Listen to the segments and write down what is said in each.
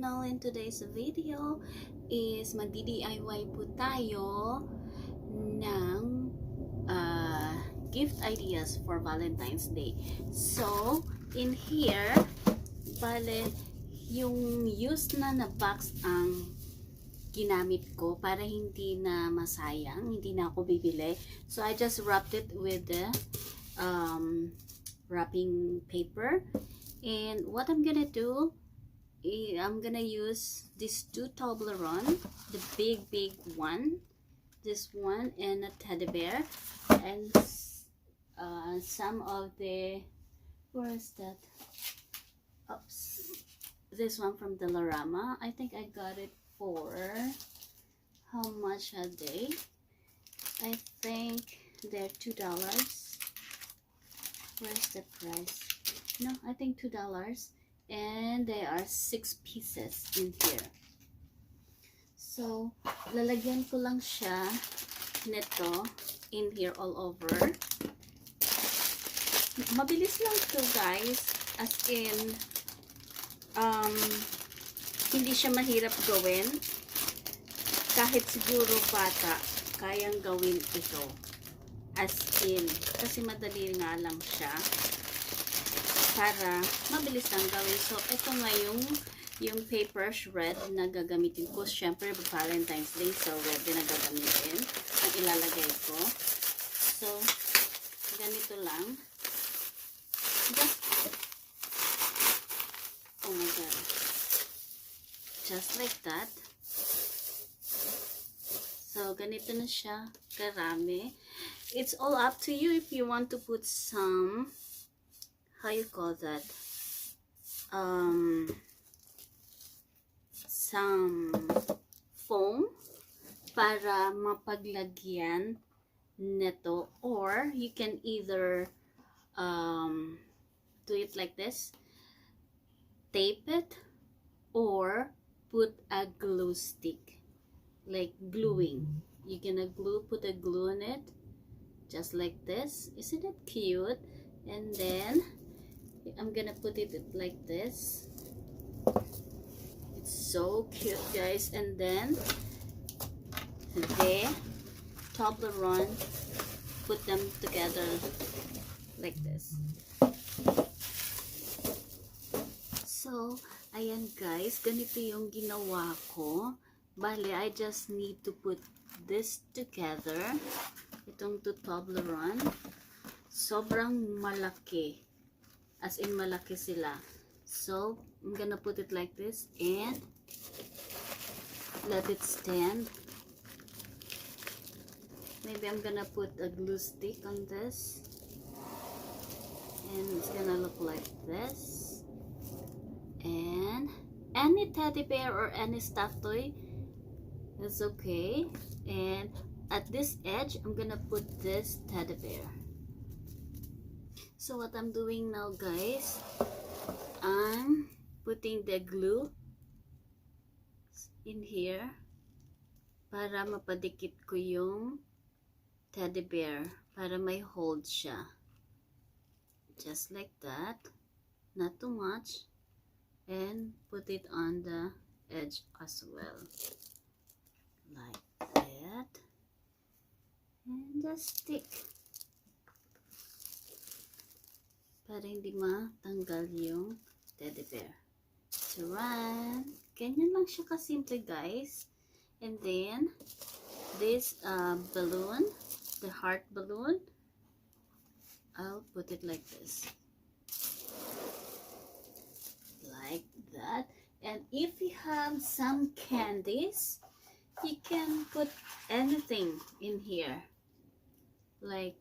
channel. In today's video is magdi-DIY po tayo ng gift ideas for Valentine's Day. So, in here, bale, yung used na box ang ginamit ko para hindi na masayang, hindi na ako bibili. So, I just wrapped it with the wrapping paper. And what I'm gonna do, I'm gonna use these two Toblerone, the big one, this one, and a teddy bear, and some of the, where is that? Oops, this one from Dollarama. I think I got it for how much a day? I think they're $2. Where's the price? No, I think $2, and there are 6 pieces in here. So, lalagyan ko lang siya nito in here all over. Mabilis lang to, guys, as in hindi siya mahirap gawin. Kahit siguro bata kayang gawin ito, as in, kasi madali nga lang siya para mabilis lang gawin. So, ito nga yung paper shred na gagamitin ko. Siyempre, Valentine's Day, so red din na gagamitin ang ilalagay ko. So, ganito lang. Just, oh my god, just like that. So, ganito na siya karami. It's all up to you if you want to put some, how you call that, some foam para mapaglagyan nito, or you can either do it like this, tape it, or put a glue stick, like gluing. You're gonna put a glue in it, just like this. Isn't it cute? And then I'm gonna put it like this. It's so cute, guys. And then the Toblerone, put them together like this. So, ayan guys, ganito yung ginawa ko. Bale, I just need to put this together. Itong two Toblerone, sobrang malaki. As in, malaki sila. So, I'm gonna put it like this and let it stand. Maybe I'm gonna put a glue stick on this. And it's gonna look like this. And any teddy bear or any stuffed toy is okay. And at this edge, I'm gonna put this teddy bear. So what I'm doing now, guys, I'm putting the glue in here para mapadikit ko yung teddy bear para may hold siya. Just like that, not too much, and put it on the edge as well, like that, and just stick para hindi matanggal yung teddy bear. Charan! Ganyan lang siya kasimple, guys. And then, this balloon, the heart balloon, I'll put it like this. Like that. And if you have some candies, you can put anything in here. Like,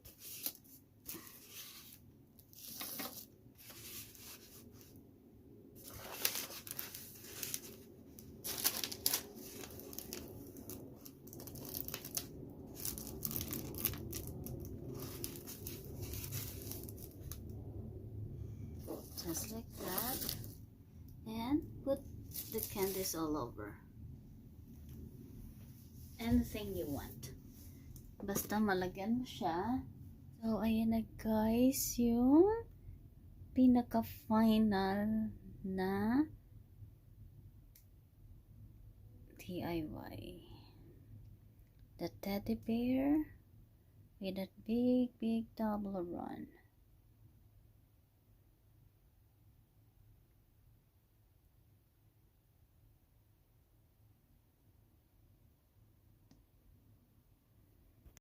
just like that, and put the candies all over. Anything you want, basta malagyan mo siya. So ayan na guys, yung pinaka final na DIY. The teddy bear with that big Toblerone.